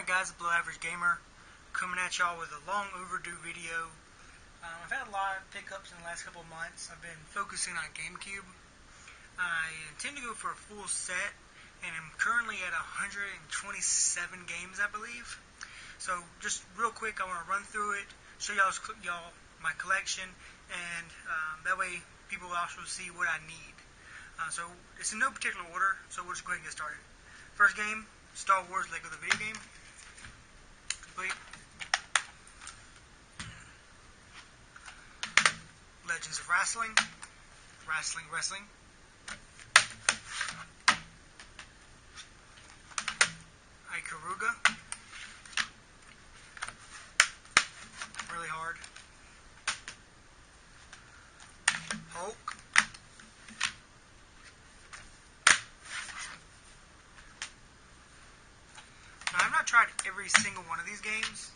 Alright guys, Below Average Gamer coming at y'all with a long overdue video. I've had a lot of pickups in the last couple of months. I've been focusing on Gamecube. I intend to go for a full set, and I'm currently at 127 games, I believe. So just real quick, I want to run through it, show y'all my collection, and that way people will also see what I need. So it's in no particular order, so we'll just go ahead and get started. First game, Star Wars Lego the Video Game. Complete. Legends of Wrestling. Wrestling. Ikaruga. Really hard. Hulk. Now, I've not tried every single one of these games,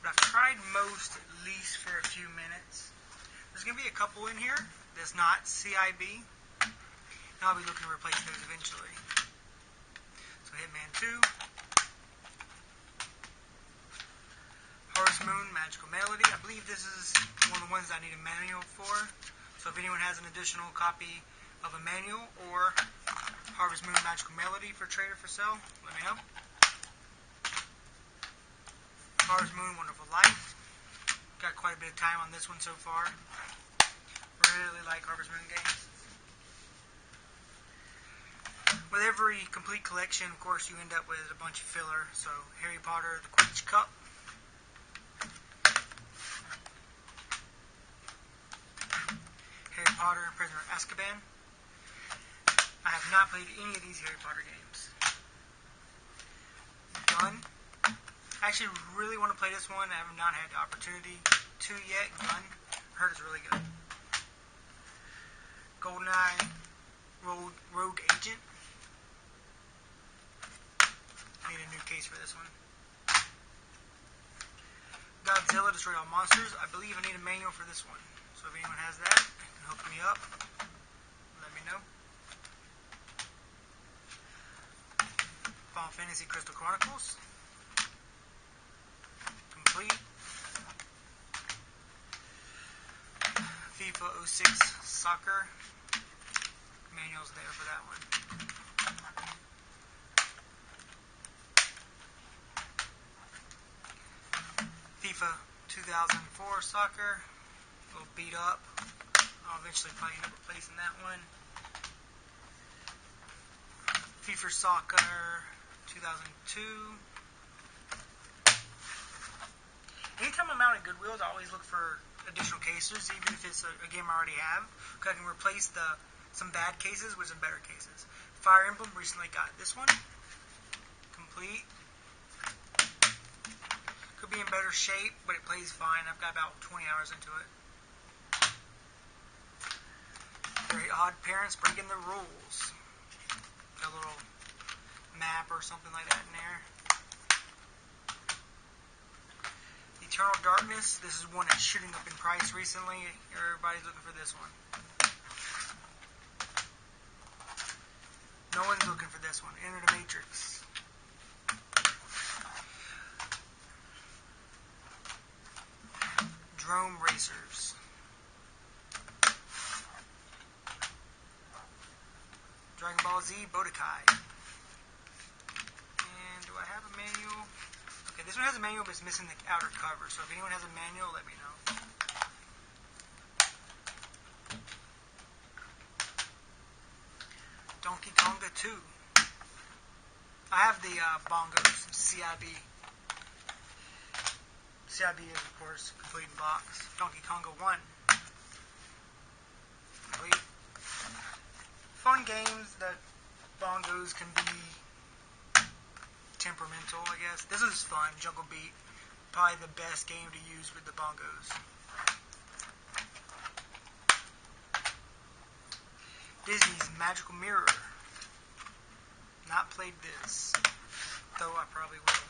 but I've tried most at least for a few minutes. There's going to be a couple in here that's not CIB, and I'll be looking to replace those eventually. So Hitman 2, Harvest Moon, Magical Melody. I believe this is one of the ones I need a manual for, so if anyone has an additional copy of a manual or Harvest Moon, Magical Melody for trade or for sale, let me know. Harvest Moon, Wonderful Life. Got quite a bit of time on this one so far. Really like Harvest Moon games. With every complete collection, of course, you end up with a bunch of filler. So, Harry Potter, The Quidditch Cup. Harry Potter and Prisoner of Azkaban. I have not played any of these Harry Potter games. Gun. I actually really want to play this one. I have not had the opportunity to yet. Gun. I heard it's really good. GoldenEye, Rogue Agent. I need a new case for this one. Godzilla, Destroy All Monsters. I believe I need a manual for this one. So if anyone has that, can hook me up. Let me know. Final Fantasy Crystal Chronicles. Complete. FIFA 06 Soccer. Manual's there for that one. FIFA 2004 Soccer. A little beat up. I'll eventually probably end up replacing that one. FIFA Soccer 2002. Anytime I'm out at Goodwills, I always look for additional cases, even if it's a game I already have, because I can replace some bad cases with some better cases. Fire Emblem, recently got this one. Complete. Could be in better shape, but it plays fine. I've got about 20 hours into it. Very Odd Parents, Breaking the Rules. Got a little map or something like that in there. Eternal Darkness. This is one that's shooting up in price recently. Everybody's looking for this one. No one's looking for this one. Enter the Matrix. Drone Racers. Dragon Ball Z Budokai. And do I have a manual? Okay, this one has a manual, but it's missing the outer cover. So if anyone has a manual, let me know. Donkey Konga 2. I have the bongos, CIB. CIB is, of course, complete in box. Donkey Konga 1. Complete. Fun games. The bongos can be temperamental, I guess. This is fun. Jungle Beat. Probably the best game to use with the bongos. Disney's Magical Mirror. Not played this, though I probably will.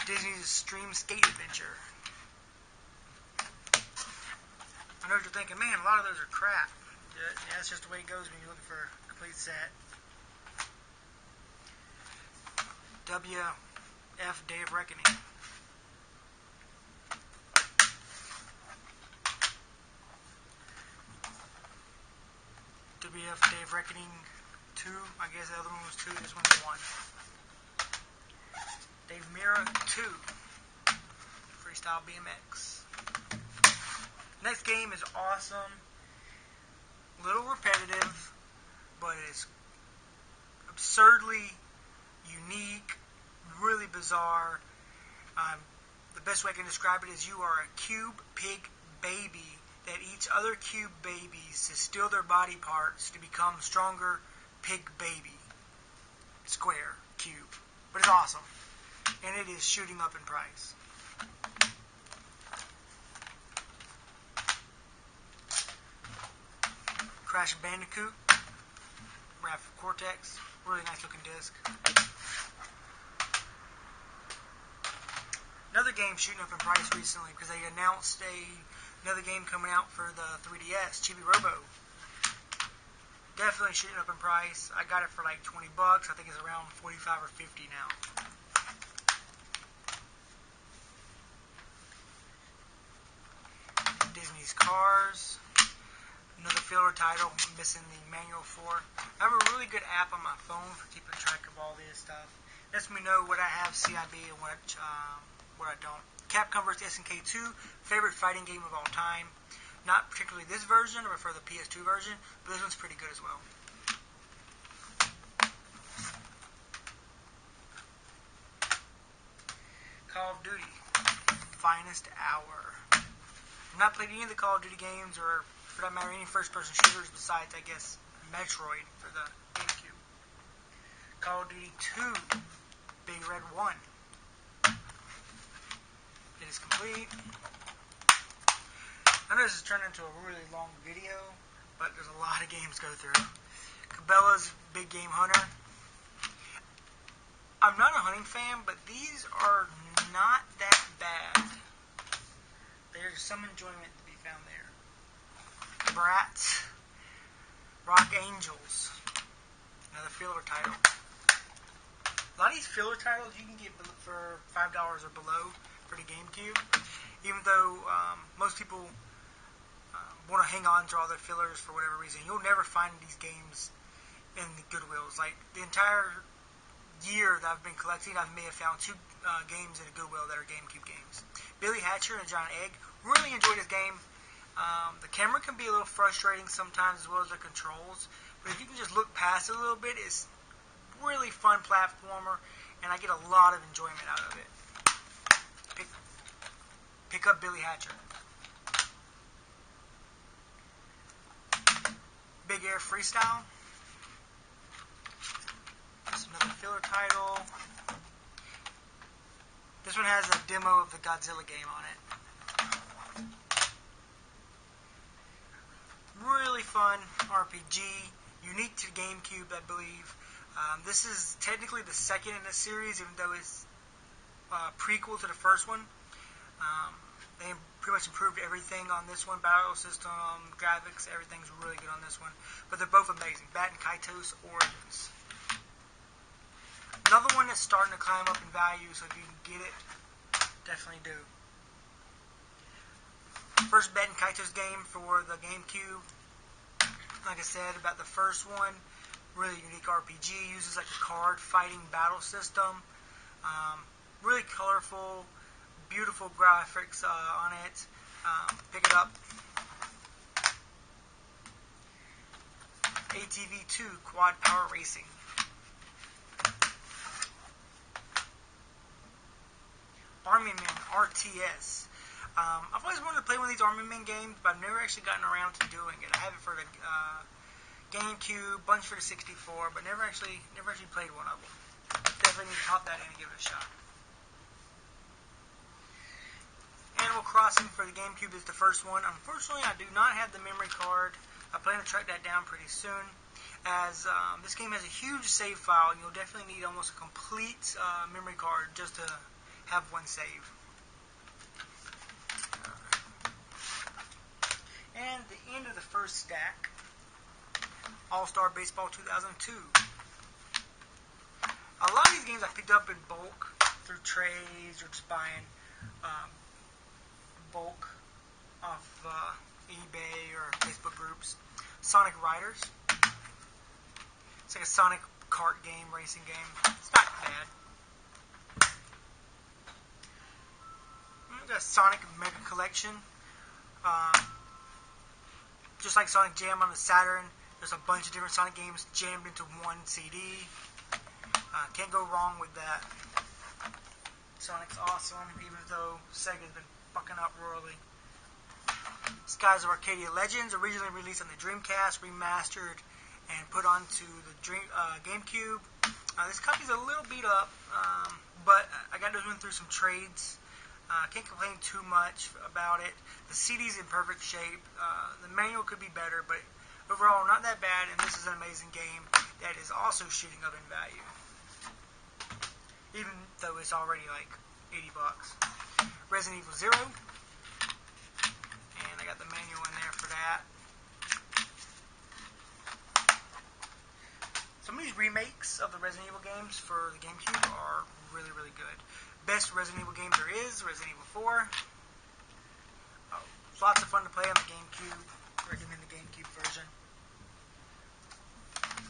Disney's Extreme Skate Adventure. I know what you're thinking, man, a lot of those are crap. Yeah, that's just the way it goes when you're looking for a complete set. WF Day of Reckoning. WF Day of Reckoning 2. I guess the other one was 2. This one's 1. Dave Mirra 2. Freestyle BMX. Next game is awesome. A little repetitive, but it's absurdly unique, really bizarre. The best way I can describe it is you are a cube pig baby that eats other cube babies to steal their body parts to become stronger pig baby. Square, cube. But it's awesome. And it is shooting up in price. Crash Bandicoot. Raph Cortex. Really nice looking disc. Another game shooting up in price recently because they announced another game coming out for the 3DS, Chibi Robo. Definitely shooting up in price. I got it for like $20. I think it's around $45 or $50 now. Disney's Cars. Another filler title I'm missing the manual for. I have a really good app on my phone for keeping track of all this stuff. Lets me know what I have CIB and what I don't. Capcom vs. SNK 2, favorite fighting game of all time. Not particularly this version, I prefer the PS2 version, but this one's pretty good as well. Call of Duty, Finest Hour. I've not played any of the Call of Duty games, or for that matter, any first-person shooters besides, I guess, Metroid for the Gamecube. Call of Duty 2, Big Red 1. It is complete. I know this has turned into a really long video, but there's a lot of games to go through. Cabela's Big Game Hunter. I'm not a hunting fan, but these are not that bad. There's some enjoyment to be found there. Bratz. Rock Angels. Another filler title. A lot of these filler titles you can get for $5 or below for the Gamecube. Even though most people want to hang on to all their fillers for whatever reason, you'll never find these games in the Goodwills. Like the entire year that I've been collecting, I may have found 2 games in a Goodwill that are Gamecube games. Billy Hatcher and Giant Egg. Really enjoyed this game. The camera can be a little frustrating sometimes, as well as the controls. But if you can just look past it a little bit, it's really fun platformer, and I get a lot of enjoyment out of it. Pick up Billy Hatcher. Big Air Freestyle. That's another filler title. This one has a demo of the Godzilla game on it. Really fun RPG, unique to the Gamecube, I believe. This is technically the second in the series, even though it's prequel to the first one. They pretty much improved everything on this one. Battle system, graphics, everything's really good on this one. But they're both amazing. Bat and Kaito's Origins. Another one that's starting to climb up in value, so if you can get it, definitely do. First Bat and Kaito's game for the Gamecube. Like I said about the first one, really unique RPG. Uses like a card fighting battle system. Really colorful, beautiful graphics on it. Pick it up. ATV 2 Quad Power Racing. Army Men RTS. I've always wanted to play one of these Army Men games, but I've never actually gotten around to doing it. I have it for the Gamecube, bunch for the 64, but never actually played one of them. Definitely need to hop that in and give it a shot. Animal Crossing for the Gamecube is the first one. Unfortunately, I do not have the memory card. I plan to track that down pretty soon, as this game has a huge save file, and you'll definitely need almost a complete memory card just to have one save. And the end of the first stack, All-Star Baseball 2002. A lot of these games I picked up in bulk through trades or just buying bulk off eBay or Facebook groups. Sonic Riders. It's like a Sonic kart game, racing game. It's not bad. We've got Sonic Mega Collection. Just like Sonic Jam on the Saturn, there's a bunch of different Sonic games jammed into one CD. Can't go wrong with that. Sonic's awesome, even though Sega's been fucking up royally. Skies of Arcadia Legends, originally released on the Dreamcast, remastered and put onto the Gamecube. This copy's a little beat up, but I got to run through some trades. Can't complain too much about it. The CD's in perfect shape. The manual could be better, but overall not that bad, and this is an amazing game that is also shooting up in value. Even though it's already like $80. Resident Evil 0. And I got the manual in there for that. Some of these remakes of the Resident Evil games for the Gamecube are really, really good. Best Resident Evil game there is, Resident Evil 4. Lots of fun to play on the Gamecube. Recommend the Gamecube version.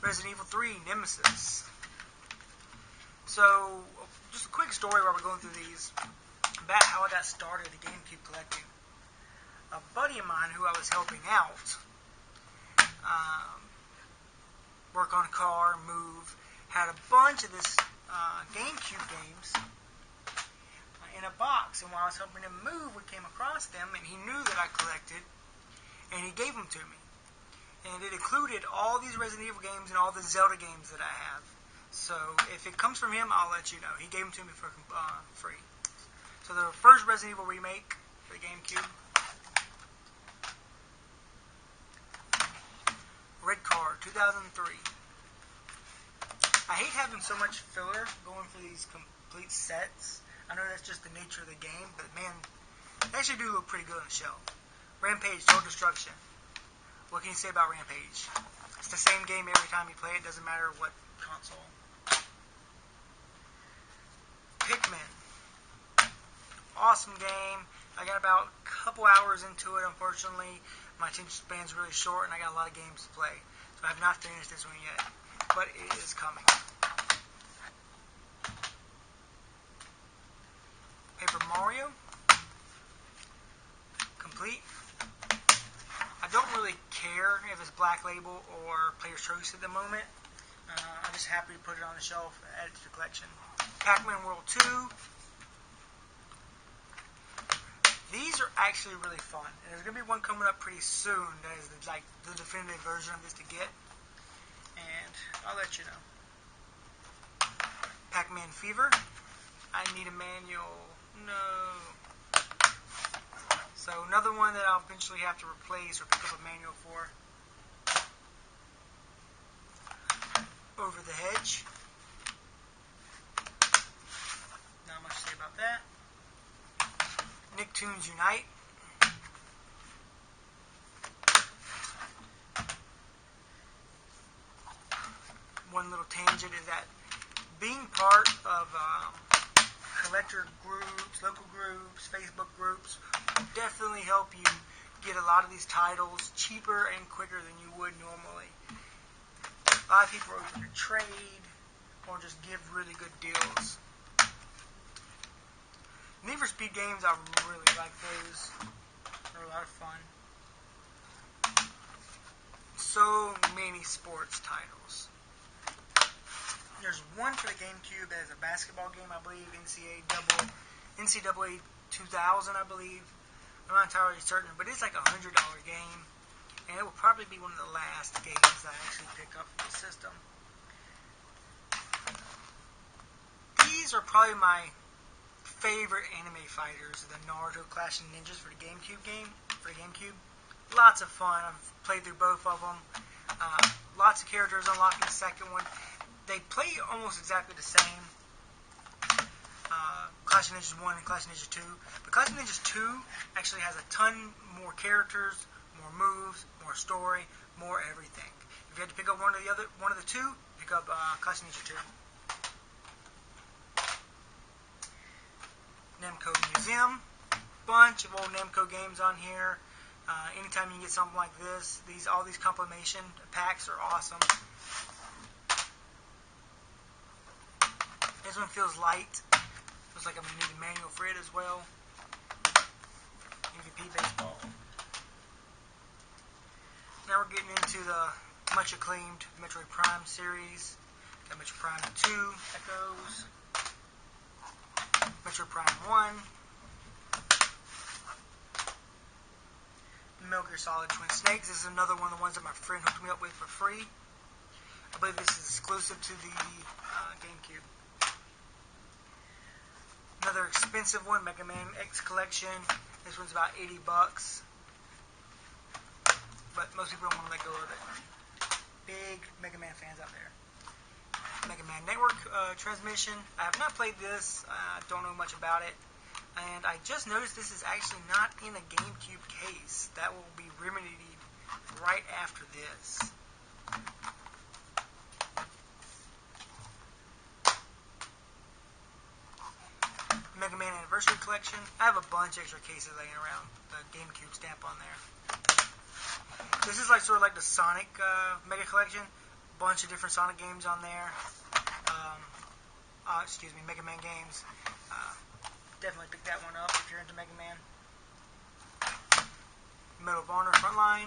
Resident Evil 3, Nemesis. So, just a quick story while we're going through these about how I got started at Gamecube collecting. A buddy of mine who I was helping out, work on a car, move, had a bunch of this Gamecube games in a box, and while I was helping him move, we came across them, and he knew that I collected, and he gave them to me. And it included all these Resident Evil games and all the Zelda games that I have. So if it comes from him, I'll let you know. He gave them to me for free. So the first Resident Evil remake for the Gamecube. Red Card, 2003. I hate having so much filler going for these complete sets. I know that's just the nature of the game, but man, they actually do look pretty good on the shelf. Rampage, Total Destruction. What can you say about Rampage? It's the same game every time you play it, doesn't matter what console. Pikmin. Awesome game. I got about a couple hours into it, unfortunately. My attention span's really short, and I got a lot of games to play. So I have not finished this one yet, but it is coming. Paper Mario. Complete. I don't really care if it's Black Label or Player's Choice at the moment. I'm just happy to put it on the shelf, add it to the collection. Pac-Man World 2. These are actually really fun. And there's going to be one coming up pretty soon that is the definitive version of this to get. And I'll let you know. Pac-Man Fever. I need a manual. No. So another one that I'll eventually have to replace or pick up a manual for. Over the Hedge. Not much to say about that. Nicktoons Unite. One little tangent is that being part of collector groups, local groups, Facebook groups will definitely help you get a lot of these titles cheaper and quicker than you would normally. A lot of people are going to trade or just give really good deals. Need for Speed games, I really like those. They're a lot of fun. So many sports titles. There's one for the Gamecube that is a basketball game, I believe, NCAA 2000, I believe. I'm not entirely certain, but it's like a $100 game, and it will probably be one of the last games I actually pick up for the system. These are probably my favorite anime fighters, the Naruto Clash of Ninjas for the Gamecube. Lots of fun. I've played through both of them. Lots of characters unlocked in the second one. They play almost exactly the same. Clash of Ninjas 1 and Clash of Ninjas 2. But Clash of Ninjas 2 actually has a ton more characters, more moves, more story, more everything. If you had to pick up one of the two, pick up Clash of Ninjas 2. Namco Museum. Bunch of old Namco games on here. Anytime you can get something like this, all these compilation packs are awesome. This one feels light. Feels like I'm going to need a manual for it as well. MVP Baseball. Now we're getting into the much acclaimed Metroid Prime series. Got Metroid Prime 2 Echoes. Metroid Prime 1. Metal Gear Solid Twin Snakes. This is another one of the ones that my friend hooked me up with for free. I believe this is exclusive to the Gamecube. Another expensive one, Mega Man X Collection. This one's about $80, but most people don't want to let go of it. Big Mega Man fans out there. Mega Man Network transmission. I have not played this. Don't know much about it. And I just noticed this is actually not in a GameCube case. That will be remedied right after this. Mega Man Anniversary Collection. I have a bunch of extra cases laying around. The GameCube stamp on there. This is sort of like the Sonic Mega Collection. Bunch of different Sonic games on there. Mega Man games. Definitely pick that one up if you're into Mega Man. Medal of Honor Frontline.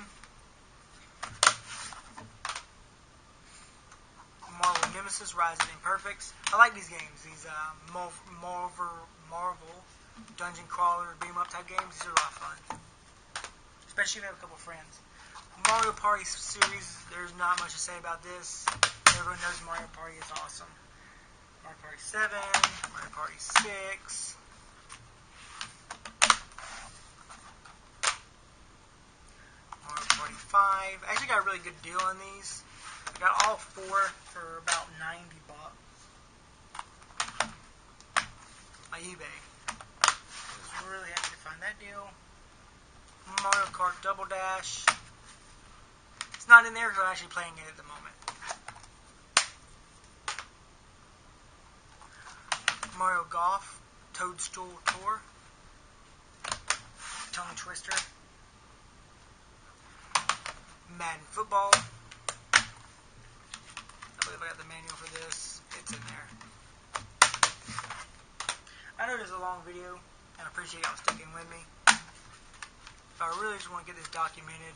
Marvel Nemesis, Rise of the Imperfects. I like these games. These Marvel dungeon crawler, beat 'em up type games. These are a lot of fun. Especially if you have a couple friends. Mario Party series, there's not much to say about this. Everyone knows Mario Party is awesome. Mario Party 7, Mario Party 6. Mario Party 5. I actually got a really good deal on these. I got all 4 for about $90 on eBay. I was really happy to find that deal. Mario Kart Double Dash. It's not in there because I'm actually playing it at the moment. Mario Golf Toadstool Tour. Tongue Twister. Madden Football. I believe I got the manual for this. It's in there. I know this is a long video, and I appreciate y'all sticking with me. But I really just want to get this documented,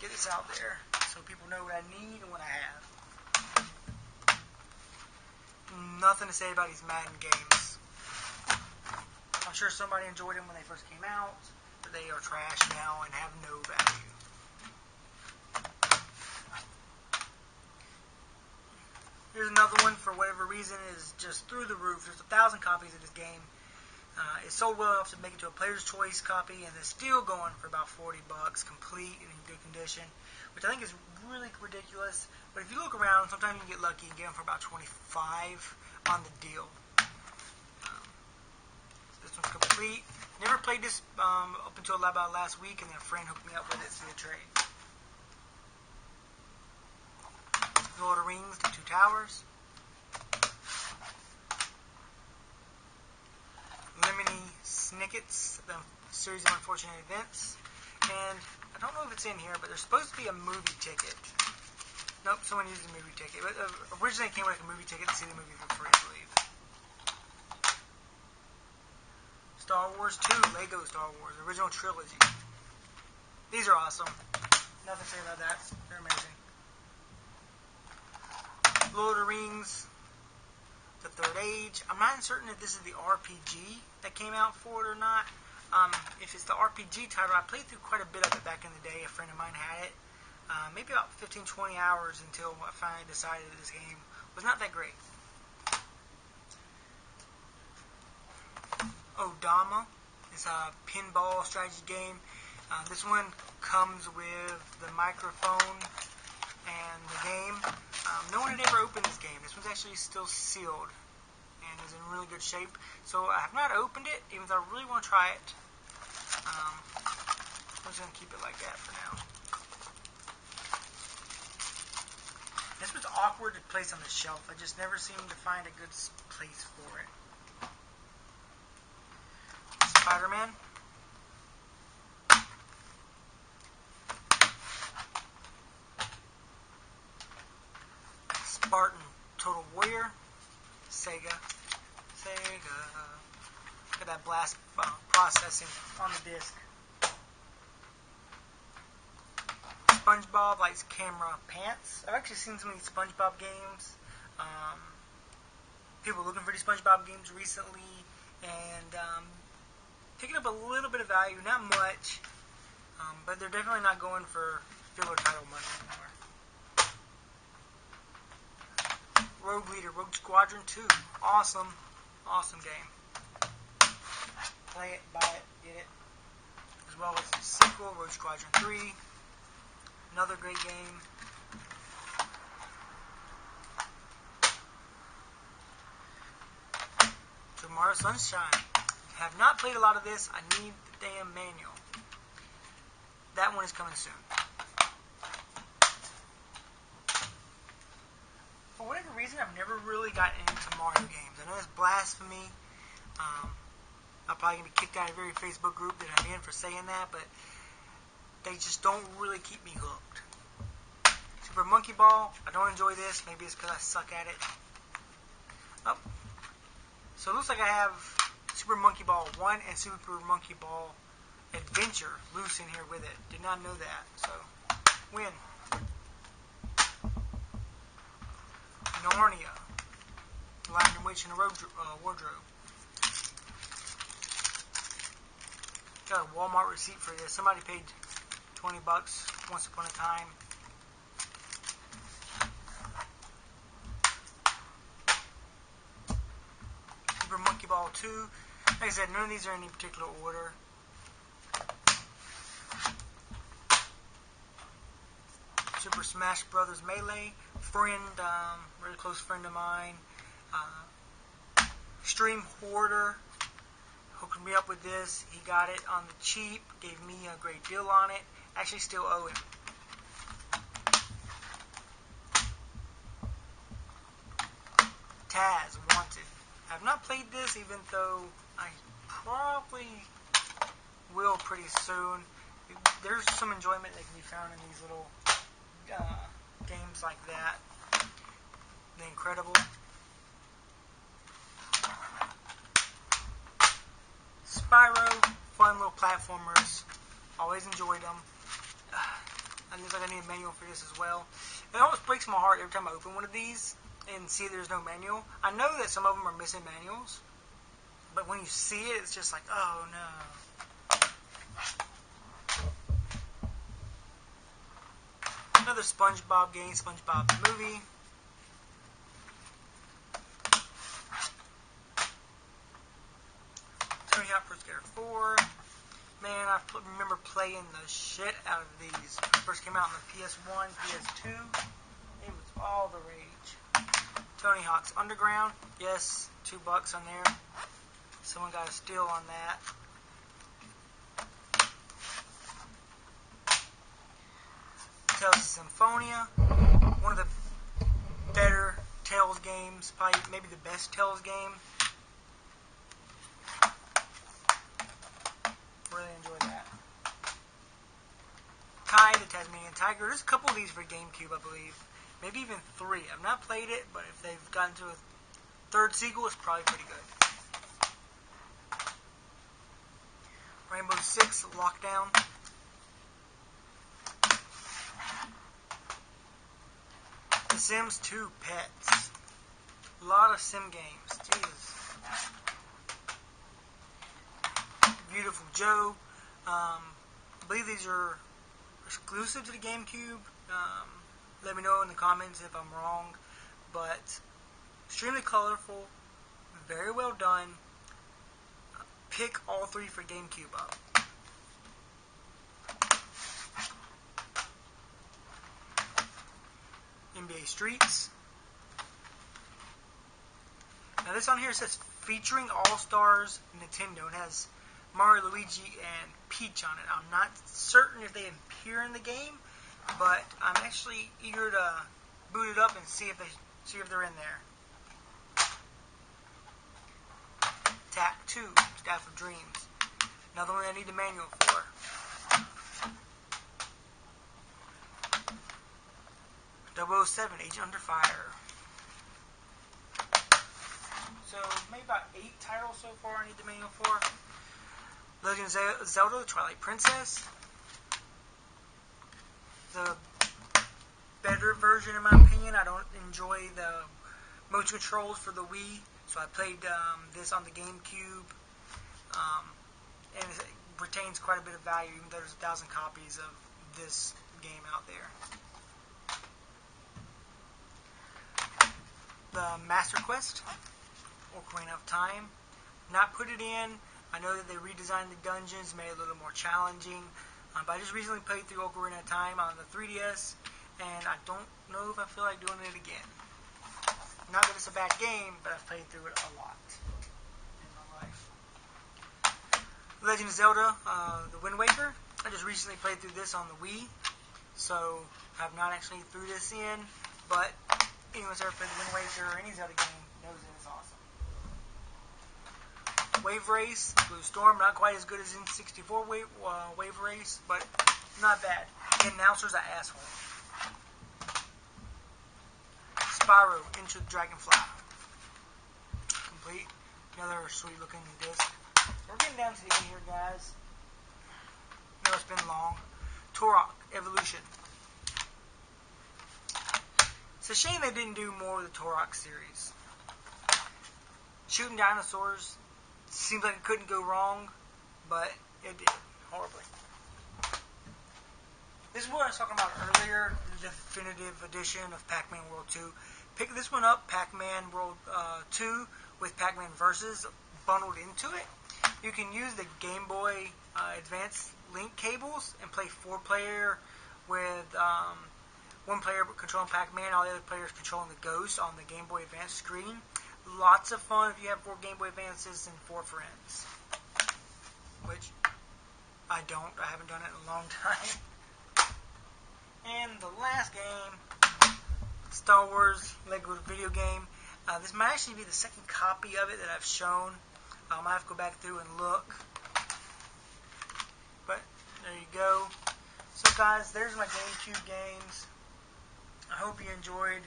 get this out there, so people know what I need and what I have. Nothing to say about these Madden games. I'm sure somebody enjoyed them when they first came out, but they are trash now and have no value. Here's another one, for whatever reason, is just through the roof. There's 1,000 copies of this game. It's sold well enough to make it to a Player's Choice copy, and it's still going for about $40, complete and in good condition, which I think is really ridiculous. But if you look around, sometimes you can get lucky and get them for about $25 on the deal. This one's complete. Never played this up until about last week, and then a friend hooked me up with it through a trade. Lord of the Rings, The Two Towers. Lemony Snicket's The Series of Unfortunate Events. And I don't know if it's in here, but there's supposed to be a movie ticket. Nope, someone used a movie ticket. But originally it came with a movie ticket to see the movie for free, I believe. Star Wars 2, Lego Star Wars, original trilogy. These are awesome. Nothing to say about that. They're amazing. Lord of the Rings, The Third Age. I'm not certain if this is the RPG that came out for it or not. If it's the RPG title, I played through quite a bit of it back in the day. A friend of mine had it. Maybe about 15-20 hours until I finally decided that this game was not that great. Odama is a pinball strategy game. This one comes with the microphone and the game. No one had ever opened this game. This one's actually still sealed and is in really good shape. So I have not opened it, even though I really want to try it. I'm just going to keep it like that for now. This was awkward to place on the shelf. I just never seemed to find a good place for it. Spider-Man. Spartan Total Warrior. Sega. Look at that blast processing on the disc. SpongeBob Lights Camera Pants. I've actually seen some of these SpongeBob games. People looking for these SpongeBob games recently, and picking up a little bit of value, not much, but they're definitely not going for filler title money anymore. Rogue Leader, Rogue Squadron 2. Awesome game. Play it, buy it, get it. As well as the sequel, Rogue Squadron 3. Another great game. Tomorrow Sunshine. Have not played a lot of this. I need the damn manual. That one is coming soon. For whatever reason, I've never really gotten into Mario games. I know it's blasphemy. I'm probably going to be kicked out of every Facebook group that I'm in for saying that, but they just don't really keep me hooked. Super Monkey Ball. I don't enjoy this. Maybe it's because I suck at it. Oh. So it looks like I have Super Monkey Ball 1 and Super Monkey Ball Adventure loose in here with it. Did not know that. So, win. Narnia. Lion and Witch in a Wardrobe. Got a Walmart receipt for this. Somebody paid $20 once upon a time. Super Monkey Ball 2. Like I said, none of these are in any particular order. Super Smash Brothers Melee. Friend, really close friend of mine. Extreme Hoarder hooked me up with this. He got it on the cheap. Gave me a great deal on it. Actually still owe him. Taz Wanted. I have not played this, even though I probably will pretty soon. There's some enjoyment that can be found in these little games like that. The Incredible. Spyro, fun little platformers. Always enjoyed them. I look like I need a manual for this as well. It always breaks my heart every time I open one of these and see there's no manual. I know that some of them are missing manuals, but when you see it, it's just like, oh no. Another SpongeBob game, SpongeBob the movie. Tony Hawk Pro Skater 4. Man, I remember playing the shit out of these. When they first came out on the PS1, PS2. It was all the rage. Tony Hawk's Underground. Yes, $2 on there. Someone got a steal on that. Tales of Symphonia. One of the better Tales games. Probably maybe the best Tales game. Really enjoyed that. Kai, the Tasmanian Tiger. There's a couple of these for Gamecube, I believe. Maybe even 3. I've not played it, but if they've gotten to a third sequel, it's probably pretty good. Rainbow Six Lockdown. The Sims 2 Pets. A lot of sim games. Jesus. Beautiful Joe. I believe these are exclusive to the Gamecube. Let me know in the comments if I'm wrong. But extremely colorful. Very well done. Pick all 3 for Gamecube up. NBA Streets. Now this on here says featuring All-Stars Nintendo. It has Mario, Luigi, and Peach on it. I'm not certain if they appear in the game, but I'm actually eager to boot it up and see if they're in there. TAC 2, Staff of Dreams. Another one I need the manual for. .007, Agent Under Fire. So, maybe about 8 titles so far I need the manual for. Legend of Zelda, The Twilight Princess. The better version, in my opinion. I don't enjoy the motion controls for the Wii, so I played this on the Gamecube. And it retains quite a bit of value, even though there's 1,000 copies of this game out there. The Master Quest, Ocarina of Time. Not put it in. I know that they redesigned the dungeons, made it a little more challenging. But I just recently played through Ocarina of Time on the 3DS, and I don't know if I feel like doing it again. Not that it's a bad game, but I've played through it a lot in my life. Legend of Zelda, The Wind Waker. I just recently played through this on the Wii, so I have not actually threw this in, but anyone who's ever played The Wind Waker or any Zelda game knows that it's awesome. Wave Race, Blue Storm, not quite as good as N64 Wave Race, but not bad. The announcer's an asshole. Spyro, Into the Dragonfly. Complete. Another sweet looking disc. We're getting down to the end here, guys. I know it's been long. Turok, Evolution. It's a shame they didn't do more of the Turok series. Shooting dinosaurs seems like it couldn't go wrong, but it did. Horribly. This is what I was talking about earlier, the definitive edition of Pac-Man World 2. Pick this one up, Pac-Man World 2, with Pac-Man Versus bundled into it. You can use the Game Boy Advance link cables and play 4-player with 1 player controlling Pac-Man, all the other players controlling the Ghost on the Game Boy Advance screen. Lots of fun if you have 4 Game Boy Advances and 4 friends. Which, I don't. I haven't done it in a long time. And the last game, Star Wars Lego video game. This might actually be the second copy of it that I've shown. I might have to go back through and look. But, there you go. So guys, there's my Gamecube games. I hope you enjoyed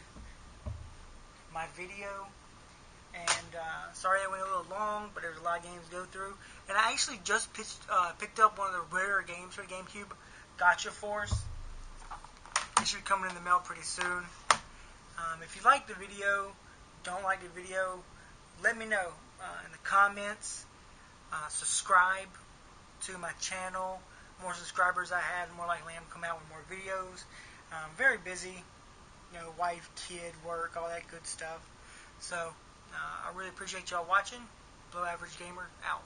my video. And sorry I went a little long, but there's a lot of games to go through. And I actually just picked up one of the rarer games for the Gamecube, Gotcha Force. It should be coming in the mail pretty soon. If you like the video, don't like the video, let me know in the comments. Subscribe to my channel. More subscribers I have, more likely I'm to come out with more videos. I'm very busy, wife, kid, work, all that good stuff. So, I really appreciate y'all watching. Below Average Gamer, out.